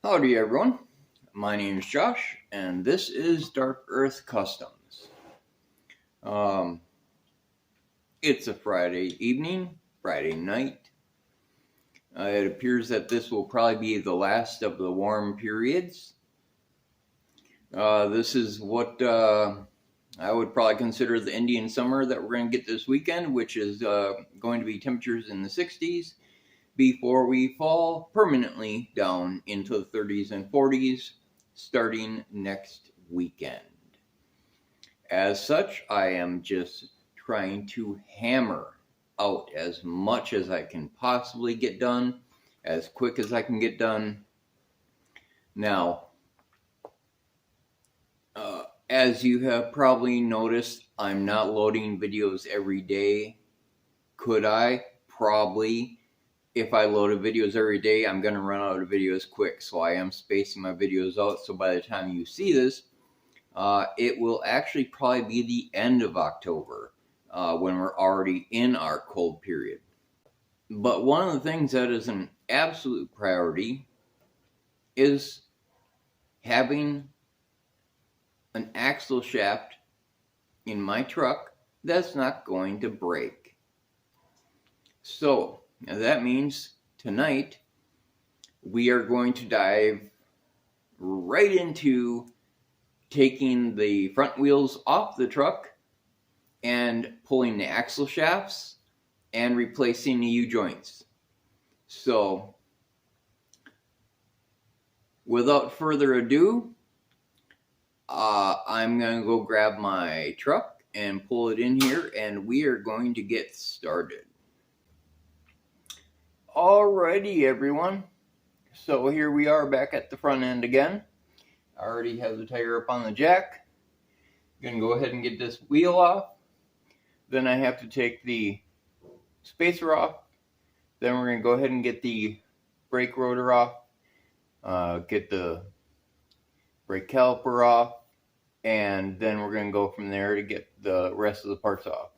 Howdy everyone, my name is Josh and this is Dark Earth Customs. It's a Friday evening, Friday night. It appears that this will probably be the last of the warm periods. This is what I would probably consider the Indian summer that we're going to get this weekend, which is going to be temperatures in the 60s. Before we fall permanently down into the 30s and 40s starting next weekend. As such, I am just trying to hammer out as much as I can possibly get done, as quick as I can get done. Now, as you have probably noticed, I'm not loading videos every day. Could I? Probably. If I load videos every day, I'm going to run out of videos quick. So I am spacing my videos out. So by the time you see this, it will actually probably be the end of October when we're already in our cold period. But one of the things that is an absolute priority is having an axle shaft in my truck that's not going to break. So now that means tonight we are going to dive right into taking the front wheels off the truck and pulling the axle shafts and replacing the U-joints. So without further ado, I'm going to go grab my truck and pull it in here and we are going to get started. Alrighty everyone, so here we are back at the front end again. I already have the tire up on the jack. I'm going to go ahead and get this wheel off. Then I have to take the spacer off. Then we're going to go ahead and get the brake rotor off. Get the brake caliper off. And then we're going to go from there to get the rest of the parts off.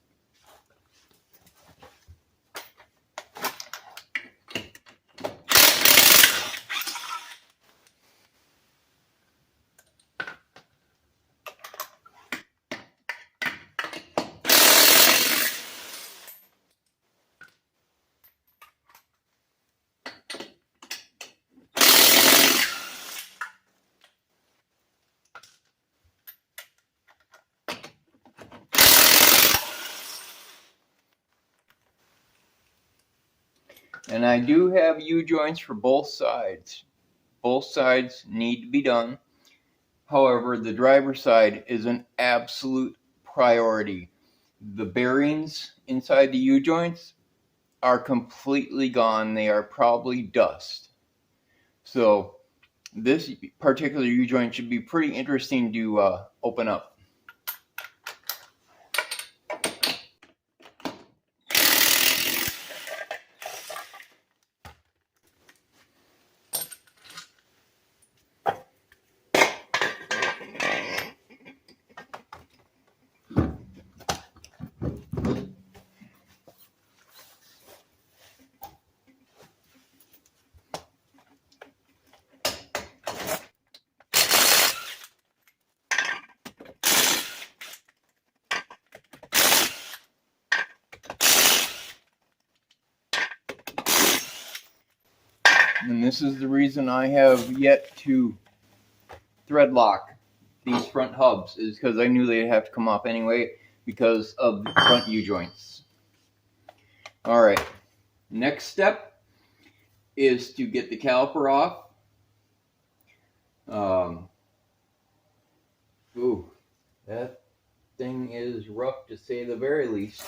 And I do have U-joints for both sides. Both sides need to be done. However, the driver's side is an absolute priority. The bearings inside the U-joints are completely gone. They are probably dust. So this particular U-joint should be pretty interesting to open up. And this is the reason I have yet to thread lock these front hubs, is because I knew they'd have to come off anyway because of the front U-joints. Alright, next step is to get the caliper off. Ooh, that thing is rough to say the very least.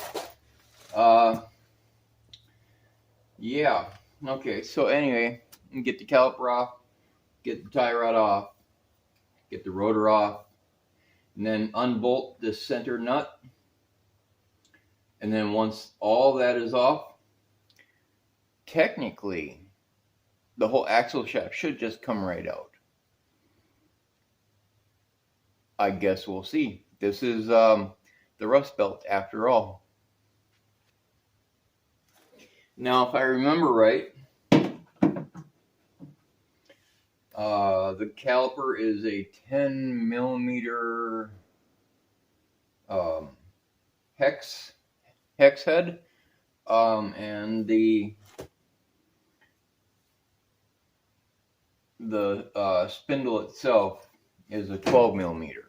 Yeah, okay, so anyway, get the caliper off, get the tie rod off, get the rotor off, and then unbolt this center nut. And then once all that is off, technically the whole axle shaft should just come right out. I guess we'll see. This is the rust belt after all. Now if I remember right, The caliper is a 10 millimeter hex head, and the spindle itself is a 12 millimeter.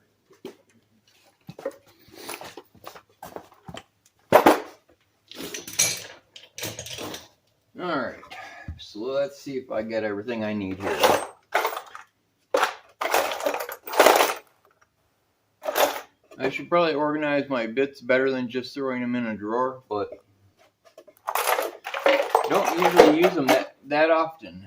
Alright, so let's see if I get everything I need here. I should probably organize my bits better than just throwing them in a drawer, but don't usually use them that often.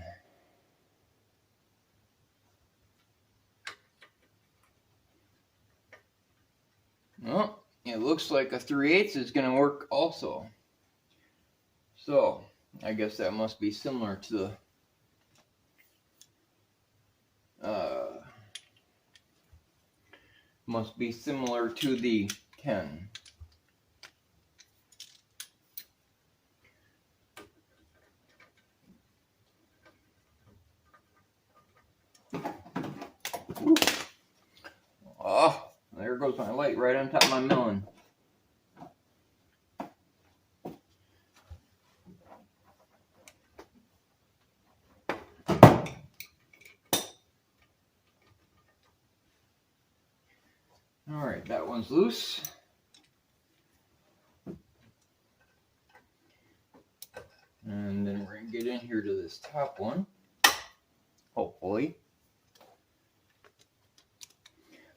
Well, it looks like a 3/8 is going to work also. So, I guess that must be similar to the must be similar to the 10. Ooh. Oh, there goes my light right on top of my melon. Alright, that one's loose. And then we're going to get in here to this top one, hopefully.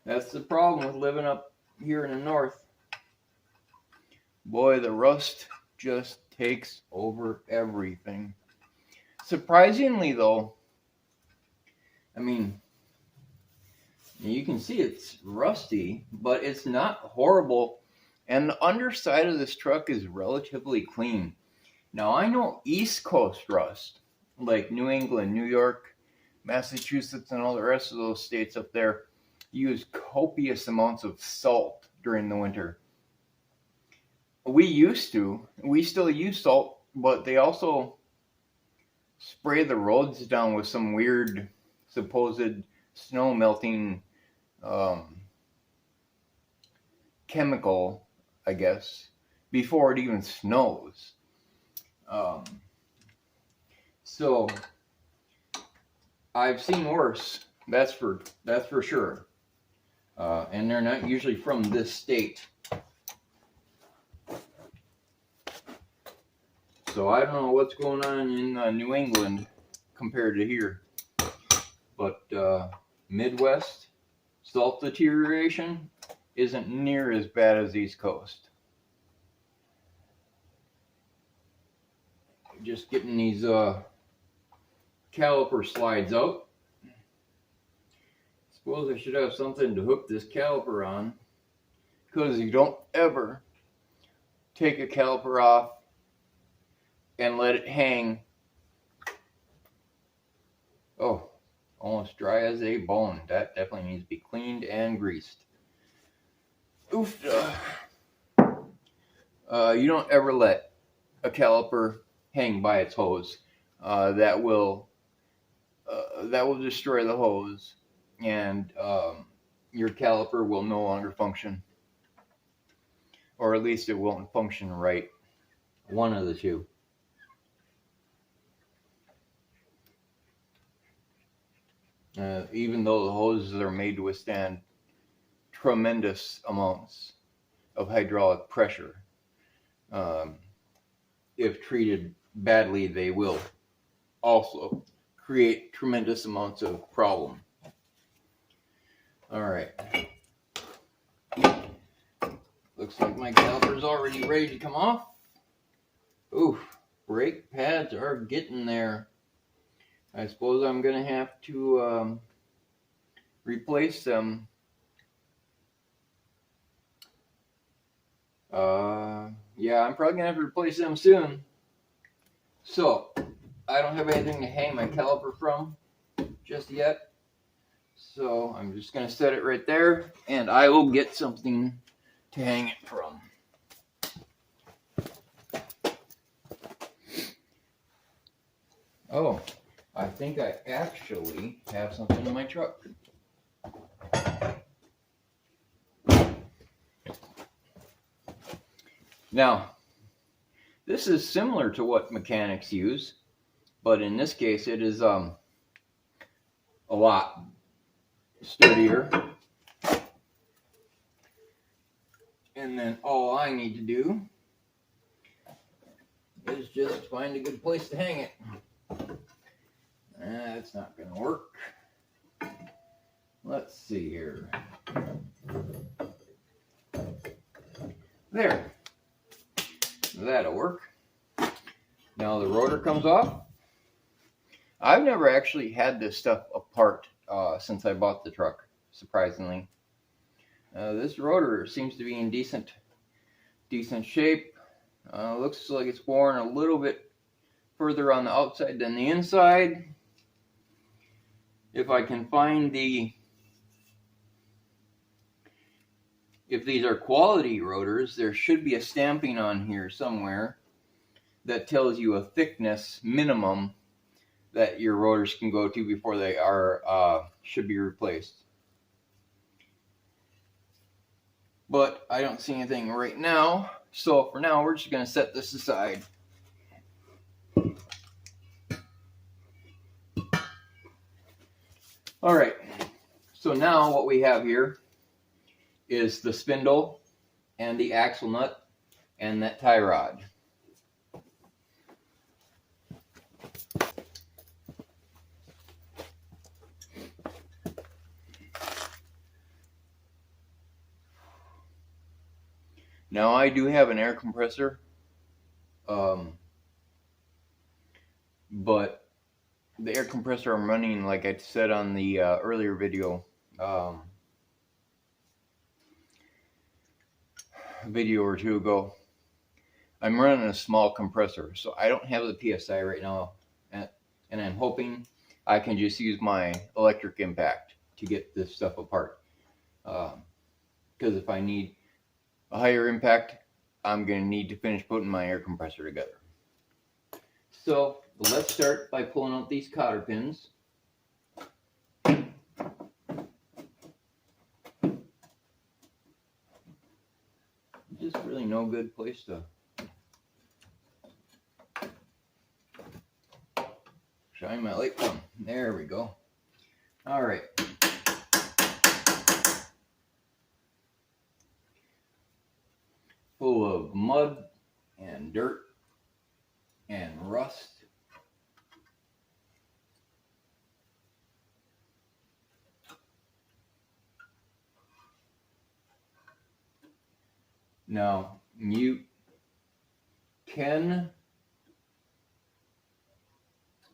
That's the problem with living up here in the north. Boy, the rust just takes over everything. Surprisingly though, I mean, you can see it's rusty, but it's not horrible. And the underside of this truck is relatively clean. Now, I know East Coast rust, like New England, New York, Massachusetts, and all the rest of those states up there, use copious amounts of salt during the winter. We still use salt, but they also spray the roads down with some weird supposed snow melting chemical, I guess, before it even snows. So I've seen worse. That's for sure. And they're not usually from this state. So I don't know what's going on in New England compared to here. But Midwest salt deterioration isn't near as bad as East Coast. Just getting these caliper slides out. Suppose I should have something to hook this caliper on, because you don't ever take a caliper off and let it hang. Oh, almost dry as a bone. That definitely needs to be cleaned and greased. Oof. You don't ever let a caliper hang by its hose. That will destroy the hose, and your caliper will no longer function, or at least it won't function right. One of the two. Even though the hoses are made to withstand tremendous amounts of hydraulic pressure, if treated badly, they will also create tremendous amounts of problem. All right. Looks like my caliper's already ready to come off. Oof, brake pads are getting there. I suppose I'm going to have to replace them. Yeah, I'm probably going to have to replace them soon. So, I don't have anything to hang my caliper from just yet. So, I'm just going to set it right there, and I will get something to hang it from. Oh, I think I actually have something in my truck. Now, this is similar to what mechanics use, but in this case it is a lot sturdier. And then all I need to do is just find a good place to hang it. That's not going to work. Let's see here. There. That'll work. Now the rotor comes off. I've never actually had this stuff apart since I bought the truck, surprisingly. This rotor seems to be in decent shape. Looks like it's worn a little bit further on the outside than the inside. If I can find if these are quality rotors, there should be a stamping on here somewhere that tells you a thickness minimum that your rotors can go to before they should be replaced. But I don't see anything right now, so for now we're just going to set this aside. Alright, so now what we have here is the spindle and the axle nut and that tie rod. Now I do have an air compressor, but the air compressor I'm running, like I said on the earlier video, video or two ago, I'm running a small compressor, so I don't have the PSI right now, and I'm hoping I can just use my electric impact to get this stuff apart, because if I need a higher impact, I'm going to need to finish putting my air compressor together. So let's start by pulling out these cotter pins. Just really no good place to shine my light from. There we go. All right. Full of mud and dirt and rust. Now, you can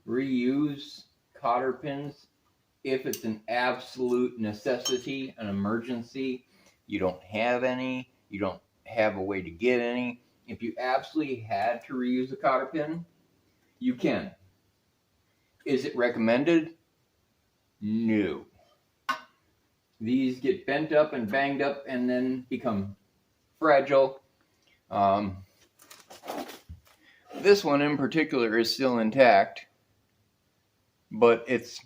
reuse cotter pins if it's an absolute necessity, an emergency. You don't have any, you don't have a way to get any. If you absolutely had to reuse a cotter pin, you can. Is it recommended? No. These get bent up and banged up and then become fragile. This one in particular is still intact, but it's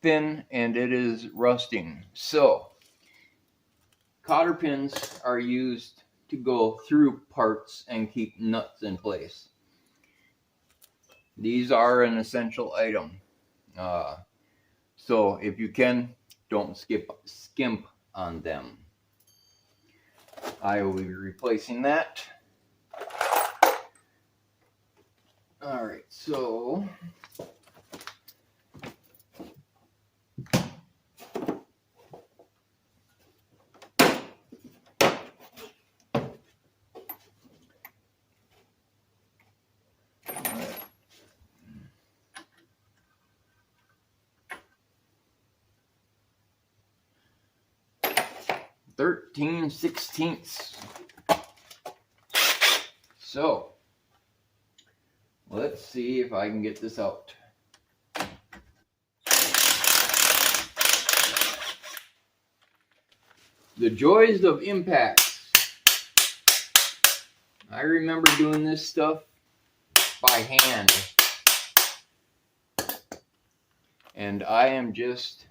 thin and it is rusting. So cotter pins are used to go through parts and keep nuts in place. These are an essential item. So if you can, don't skimp on them. I will be replacing that. All right, so thirteen sixteenths. So let's see if I can get this out. The joys of impacts. I remember doing this stuff by hand. And I am just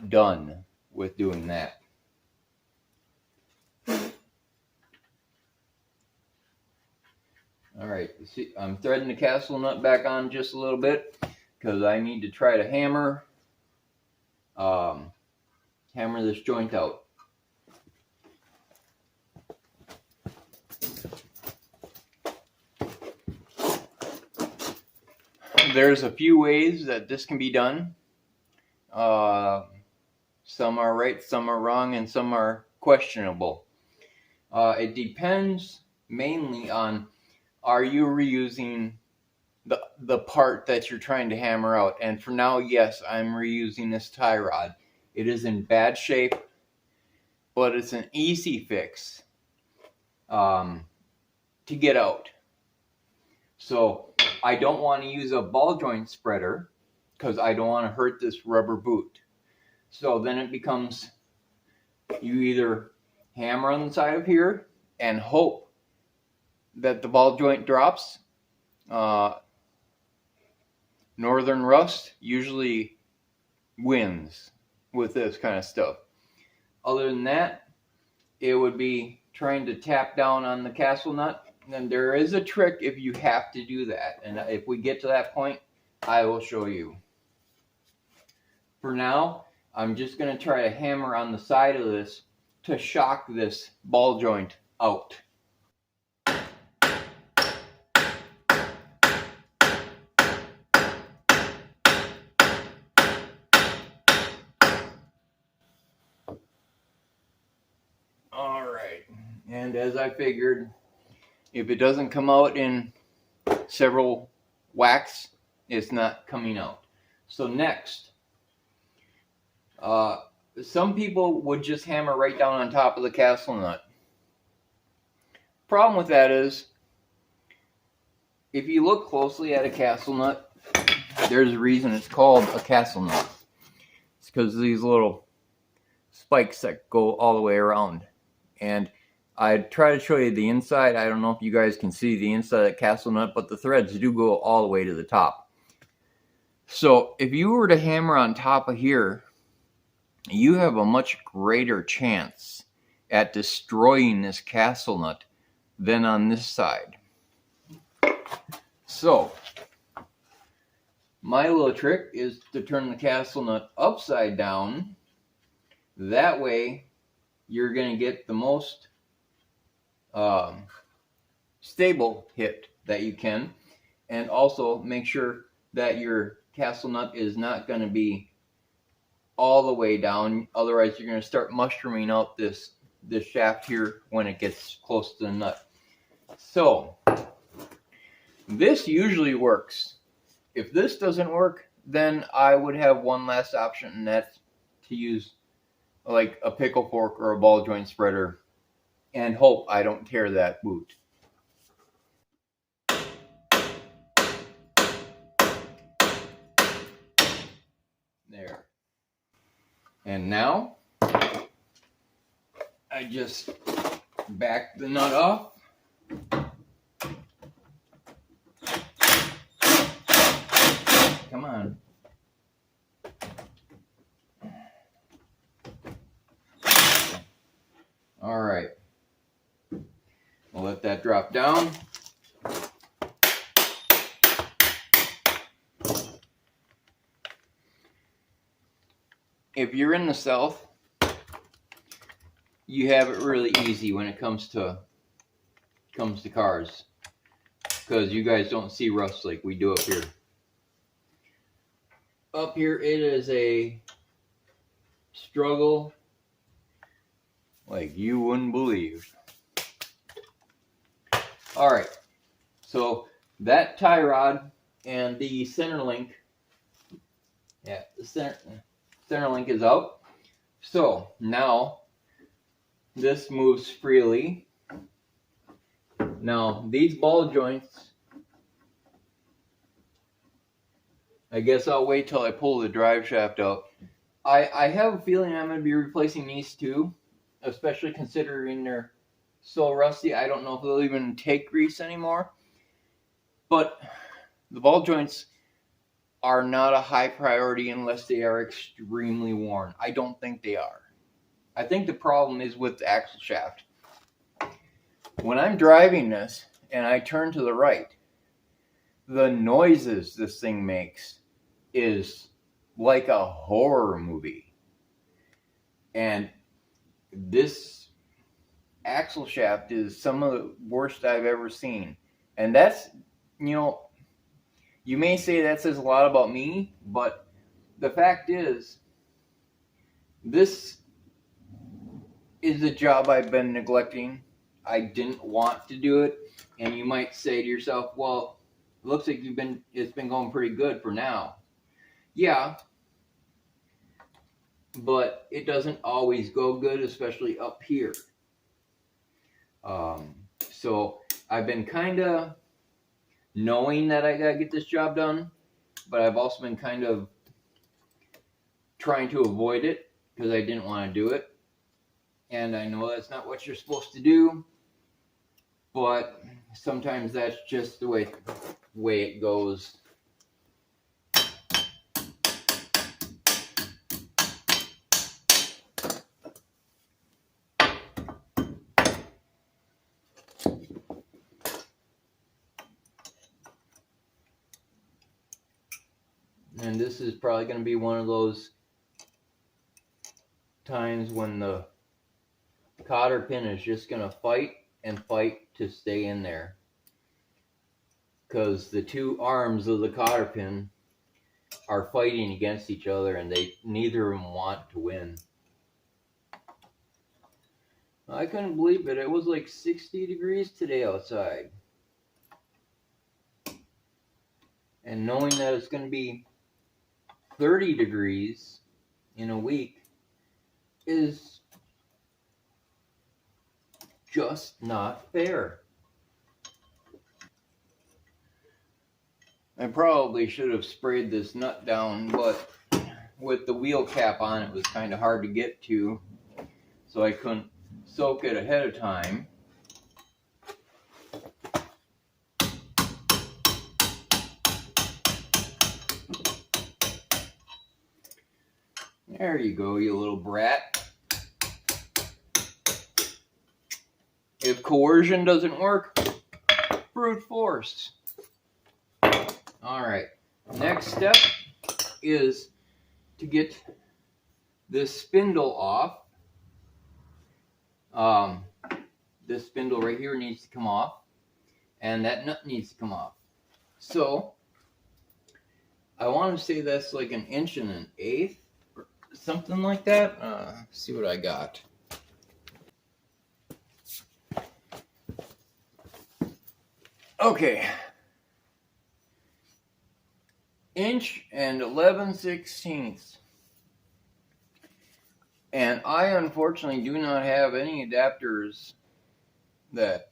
done with doing that. Alright, see, I'm threading the castle nut back on just a little bit because I need to try to hammer this joint out. There's a few ways that this can be done. Some are right, some are wrong, and some are questionable. It depends mainly on, are you reusing the part that you're trying to hammer out? And for now, yes, I'm reusing this tie rod. It is in bad shape, but it's an easy fix to get out. So I don't want to use a ball joint spreader because I don't want to hurt this rubber boot. So then it becomes, you either hammer on the side of here and hope that the ball joint drops. Northern rust usually wins with this kind of stuff. Other than that, it would be trying to tap down on the castle nut. And there is a trick if you have to do that. And if we get to that point, I will show you. For now, I'm just going to try to hammer on the side of this to shock this ball joint out. Alright, and as I figured, if it doesn't come out in several whacks, it's not coming out. So next, some people would just hammer right down on top of the castle nut. Problem with that is, if you look closely at a castle nut, there's a reason it's called a castle nut. It's because of these little spikes that go all the way around. And I try to show you the inside. I don't know if you guys can see the inside of the castle nut, but the threads do go all the way to the top. So if you were to hammer on top of here, you have a much greater chance at destroying this castle nut than on this side. So my little trick is to turn the castle nut upside down. That way you're going to get the most stable hit that you can, and also make sure that your castle nut is not going to be all the way down. Otherwise, you're going to start mushrooming out this shaft here when it gets close to the nut. So this usually works. If this doesn't work, then I would have one last option, and that's to use like a pickle fork or a ball joint spreader and hope I don't tear that boot. There. And now I just back the nut off. Come on. All right. We'll let that drop down. If you're in the South, you have it really easy when it comes to cars, because you guys don't see rust like we do up here. Up here, it is a struggle like you wouldn't believe. All right, so that tie rod and the center link, yeah, the center link is out. So now this moves freely. Now these ball joints, I guess I'll wait till I pull the drive shaft out. I have a feeling I'm going to be replacing these too, especially considering they're so rusty. I don't know if they'll even take grease anymore. But the ball joints are not a high priority unless they are extremely worn. I don't think they are. I think the problem is with the axle shaft. When I'm driving this and I turn to the right, the noises this thing makes is like a horror movie. And this axle shaft is some of the worst I've ever seen. And that's, you may say that says a lot about me, but the fact is, this is a job I've been neglecting. I didn't want to do it. And you might say to yourself, well, it looks like it's been going pretty good for now. Yeah, but it doesn't always go good, especially up here. So I've been kind of knowing that I gotta get this job done, but I've also been kind of trying to avoid it because I didn't want to do it. And I know that's not what you're supposed to do, but sometimes that's just the way it goes. And this is probably going to be one of those times when the cotter pin is just going to fight and fight to stay in there. Because the two arms of the cotter pin are fighting against each other and neither of them want to win. I couldn't believe it. It was like 60 degrees today outside. And knowing that it's going to be 30 degrees in a week is just not fair. I probably should have sprayed this nut down, but with the wheel cap on, it was kind of hard to get to, so I couldn't soak it ahead of time. There you go, you little brat. If coercion doesn't work, brute force. Alright, next step is to get this spindle off. This spindle right here needs to come off, and that nut needs to come off. So, I want to say that's like 1 1/8 or something like that. See what I got. Okay. 1 11/16. And I unfortunately do not have any adapters that,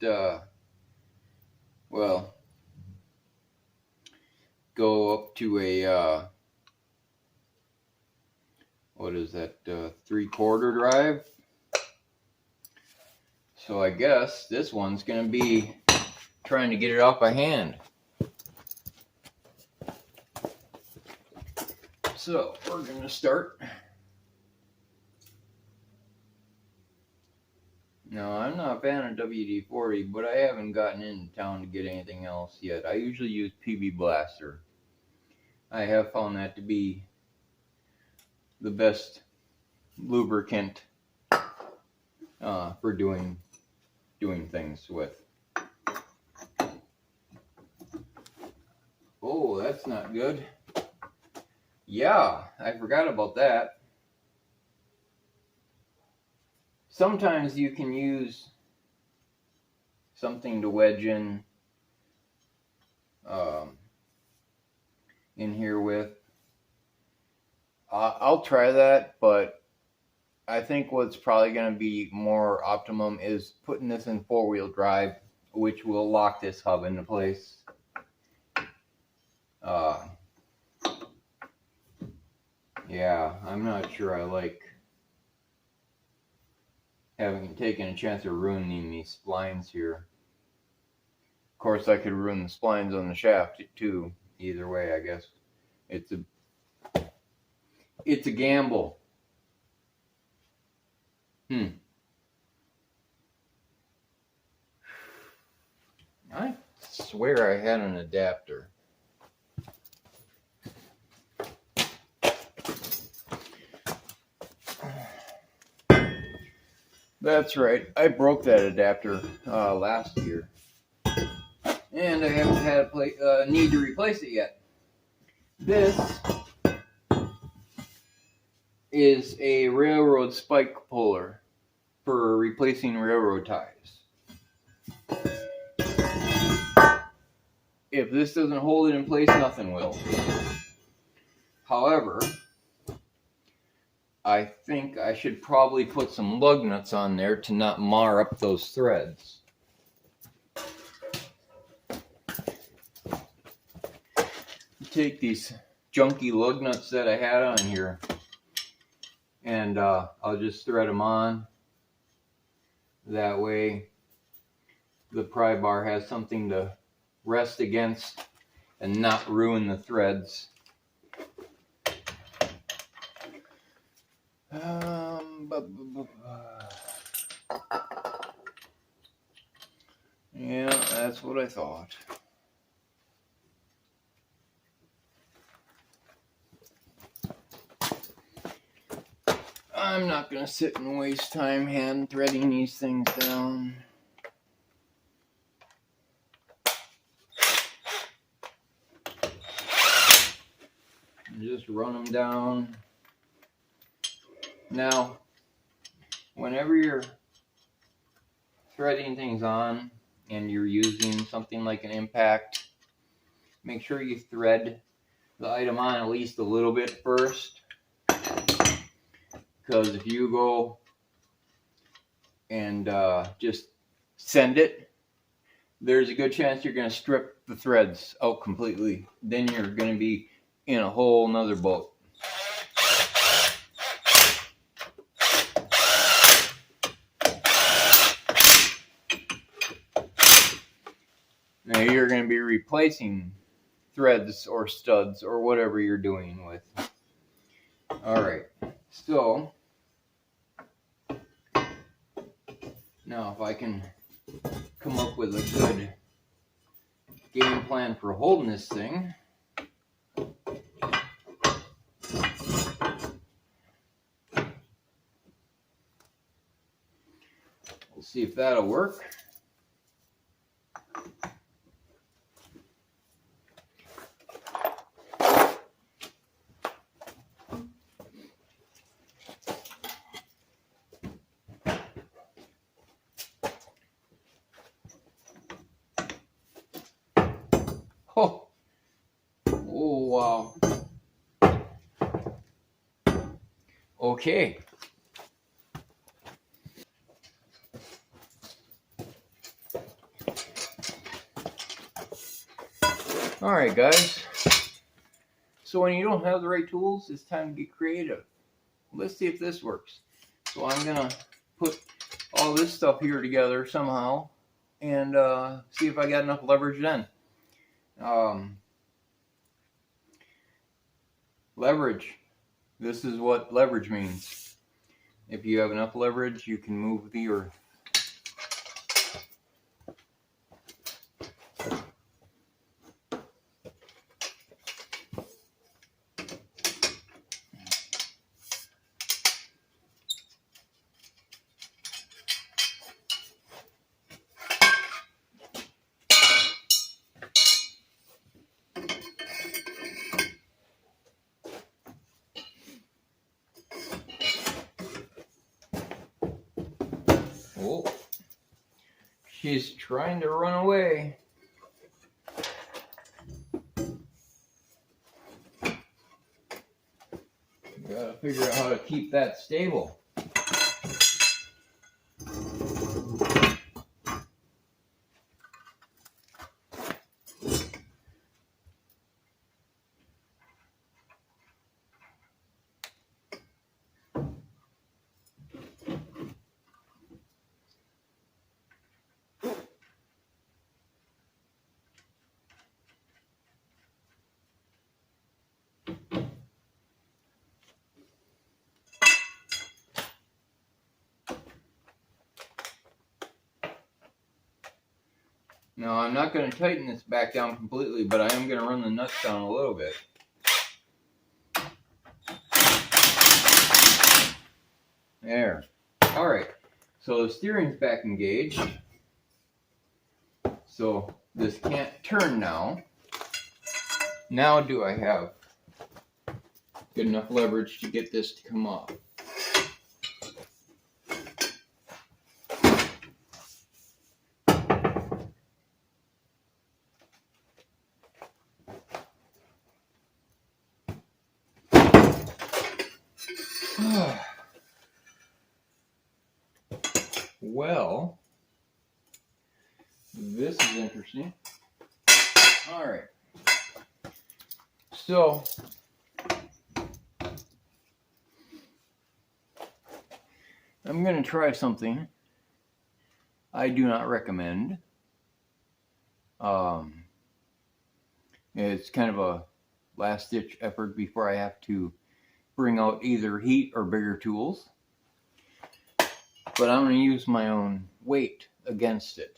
go up to a, what is that, 3/4 drive. So I guess this one's going to be trying to get it off by hand. So we're going to start. No, I'm not a fan of WD-40, but I haven't gotten into town to get anything else yet. I usually use PB Blaster. I have found that to be the best lubricant for doing things with. Oh, that's not good. Yeah, I forgot about that. Sometimes you can use something to wedge in here with. I'll try that, but I think what's probably going to be more optimum is putting this in 4-wheel drive, which will lock this hub into place. Yeah, I'm not sure I like having taken a chance of ruining these splines here. Of course, I could ruin the splines on the shaft too. Either way, I guess. It's a gamble. I swear I had an adapter. That's right. I broke that adapter last year, and I haven't had a need to replace it yet. This is a railroad spike puller for replacing railroad ties. If this doesn't hold it in place, nothing will. However, I think I should probably put some lug nuts on there to not mar up those threads. Take these junky lug nuts that I had on here, and I'll just thread them on. That way the pry bar has something to rest against and not ruin the threads. Yeah, that's what I thought. I'm not going to sit and waste time hand threading these things down. Just run them down. Now, whenever you're threading things on and you're using something like an impact, make sure you thread the item on at least a little bit first, because if you go and just send it, there's a good chance you're going to strip the threads out completely. Then you're going to be in a whole nother boat. Now you're going to be replacing threads or studs or whatever you're doing with. Alright, so now if I can come up with a good game plan for holding this thing. We'll see if that'll work. Oh, wow. Okay. All right, guys. So when you don't have the right tools, it's time to get creative. Let's see if this works. So I'm going to put all this stuff here together somehow and see if I got enough leverage then. Leverage. This is what leverage means. If you have enough leverage, you can move the earth. Oh, she's trying to run away. Gotta figure out how to keep that stable. Now I'm not going to tighten this back down completely, but I am going to run the nuts down a little bit. There. Alright, so the steering's back engaged. So this can't turn now. Now do I have good enough leverage to get this to come off? Well, this is interesting. All right. So, I'm going to try something I do not recommend. It's kind of a last-ditch effort before I have to bring out either heat or bigger tools. But I'm going to use my own weight against it.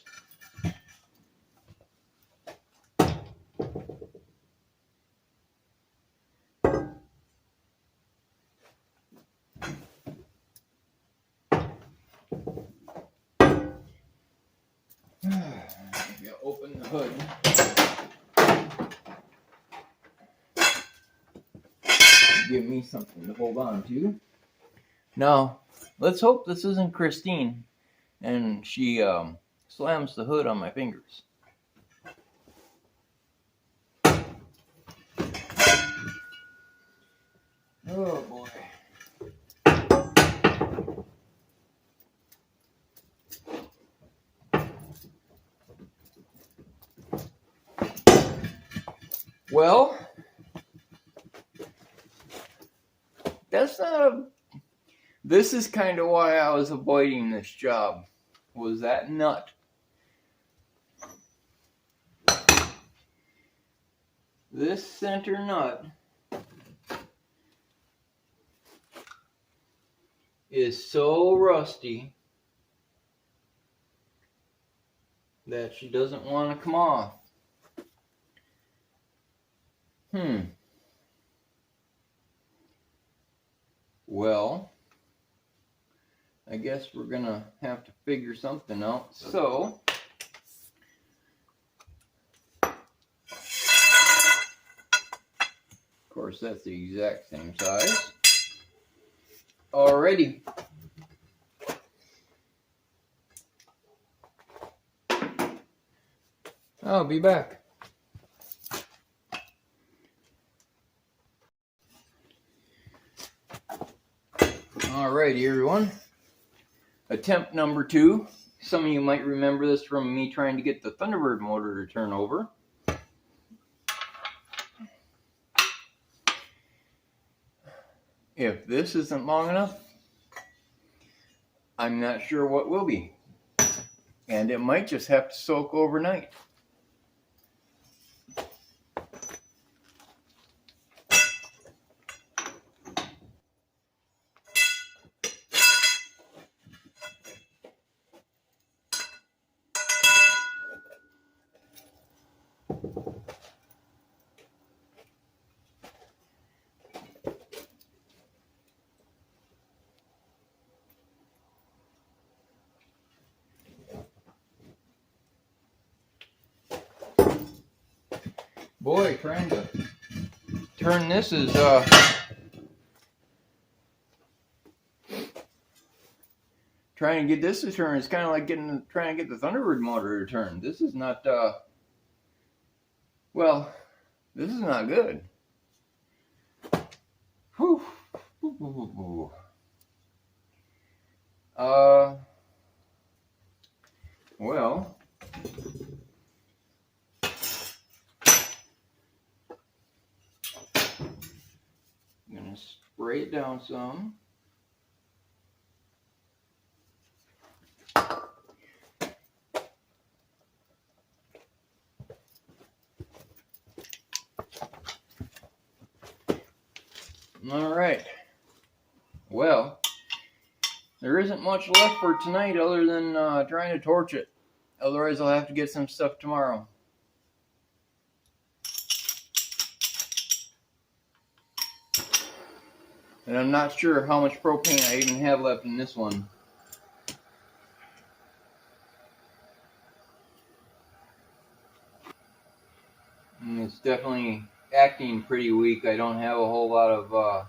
Maybe I'll open the hood. Give me something to hold on to. Now, let's hope this isn't Christine and she slams the hood on my fingers. Oh boy. Well, that's not a... This is kind of why I was avoiding this job, was that nut. This center nut is so rusty that she doesn't want to come off. Well, I guess we're gonna have to figure something out. So, of course, that's the exact same size. Alrighty. I'll be back. Alrighty, everyone. Attempt number 2. Some of you might remember this from me trying to get the Thunderbird motor to turn over. If this isn't long enough, I'm not sure what will be. And it might just have to soak overnight. Boy, trying to turn this is trying to get this to turn is kind of like trying to get the Thunderbird motor to turn. This is not well, this is not good. Whew. Well, I'm gonna spray it down some. All right. Well, there isn't much left for tonight other than trying to torch it. Otherwise, I'll have to get some stuff tomorrow. And I'm not sure how much propane I even have left in this one. And it's definitely acting pretty weak. I don't have a whole lot of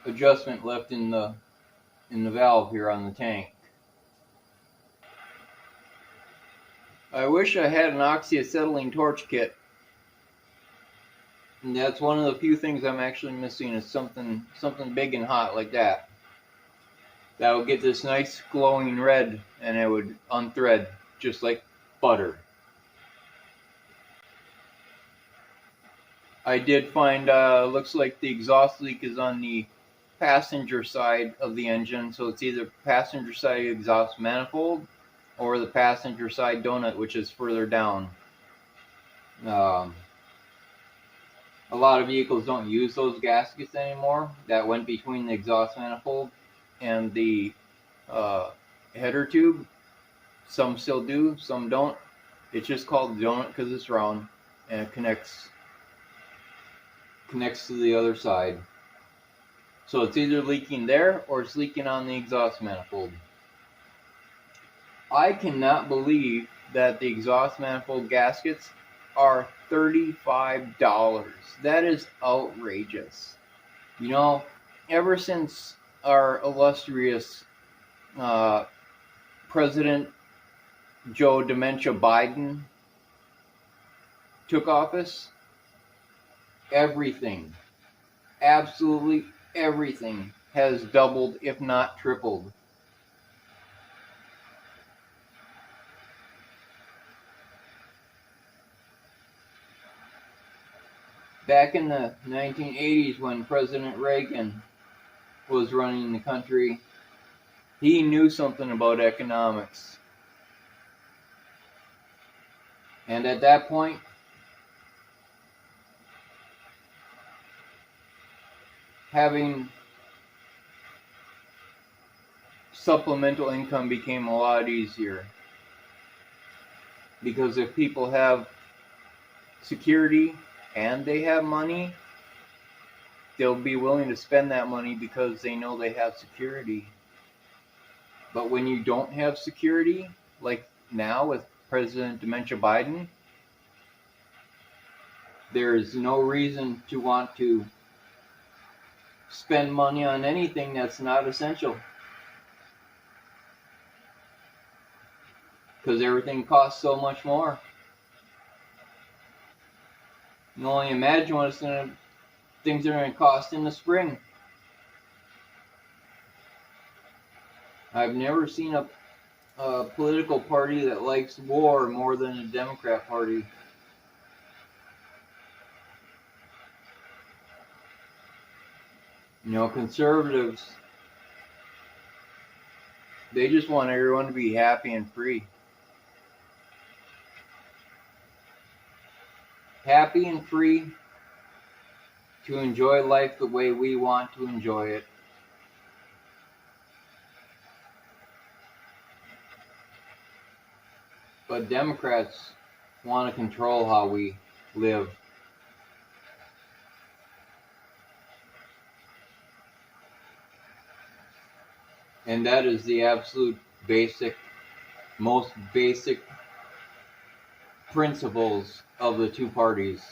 adjustment left in the valve here on the tank. I wish I had an oxyacetylene torch kit. And that's one of the few things I'm actually missing, is something big and hot like that. That would get this nice glowing red, and it would unthread just like butter. I did find, looks like the exhaust leak is on the passenger side of the engine, so it's either passenger side exhaust manifold or the passenger side donut, which is further down. A lot of vehicles don't use those gaskets anymore that went between the exhaust manifold and the header tube. Some still do, some don't. It's just called the donut because it's round and it connects to the other side. So it's either leaking there or it's leaking on the exhaust manifold. I cannot believe that the exhaust manifold gaskets are $35. That is outrageous. You know, ever since our illustrious President Joe Dementia Biden took office, everything, absolutely everything has doubled, if not tripled. Back in the 1980s, when President Reagan was running the country, he knew something about economics. And at that point, having supplemental income became a lot easier. Because if people have security and they have money, they'll be willing to spend that money because they know they have security. But when you don't have security, like now with President Dementia Biden, there's no reason to want to spend money on anything that's not essential. Because everything costs so much more. You can only imagine what things are going to cost in the spring. I've never seen a political party that likes war more than the Democrat Party. You know, conservatives, they just want everyone to be happy and free. Happy and free to enjoy life the way we want to enjoy it. But Democrats want to control how we live. And that is the absolute most basic principles of the two parties.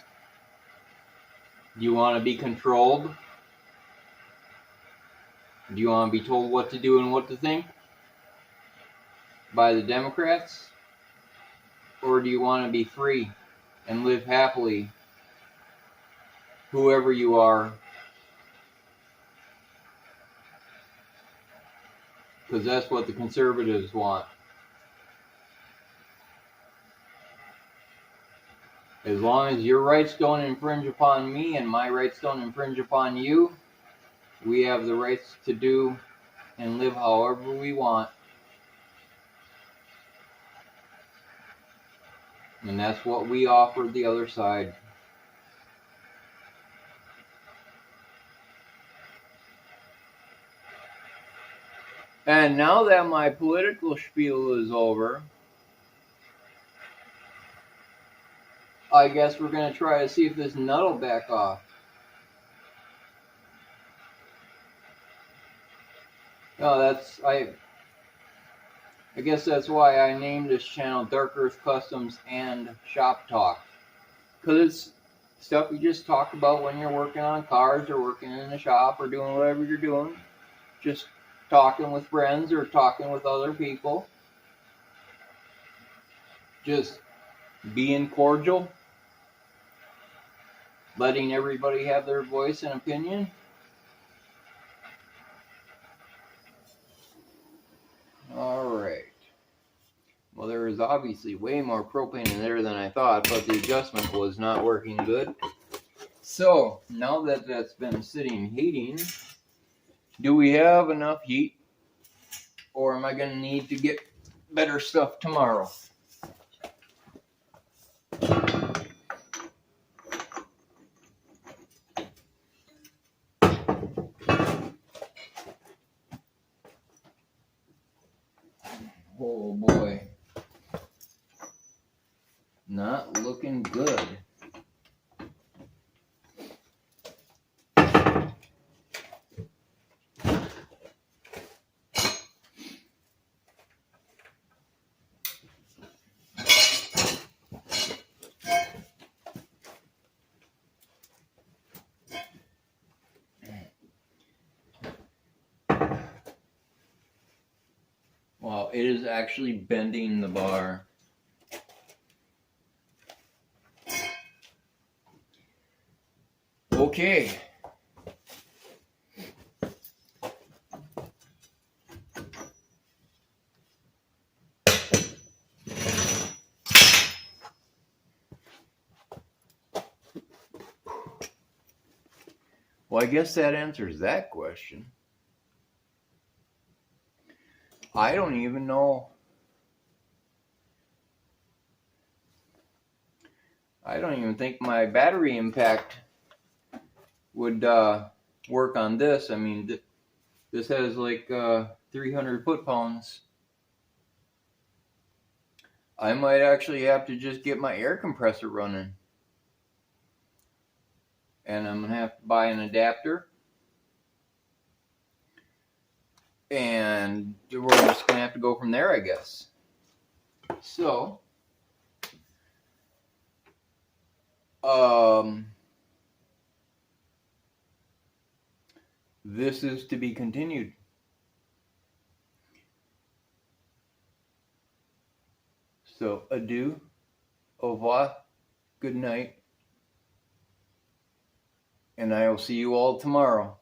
Do you want to be controlled? Do you want to be told what to do and what to think by the Democrats? Or do you want to be free and live happily, whoever you are? Because that's what the conservatives want. As long as your rights don't infringe upon me and my rights don't infringe upon you, we have the rights to do and live however we want. And that's what we offer the other side. And now that my political spiel is over, I guess we're going to try to see if this nut will back off. No, I guess that's why I named this channel Dark Earth Customs and Shop Talk. Because it's stuff you just talk about when you're working on cars or working in a shop or doing whatever you're doing. Just talking with friends or talking with other people. Just being cordial. Letting everybody have their voice and opinion. Alright. Well, there is obviously way more propane in there than I thought, but the adjustment was not working good. So, now that that's been sitting heating, do we have enough heat? Or am I going to need to get better stuff tomorrow? Oh boy. Not looking good. Wow, it is actually bending the bar. Okay. Well, I guess that answers that question. I don't even know. I don't even think my battery impact would work on this. I mean, this has like 300 foot-pounds. I might actually have to just get my air compressor running. And I'm going to have to buy an adapter. And we're just going to have to go from there, I guess. So, this is to be continued. So, adieu, au revoir, good night, and I will see you all tomorrow.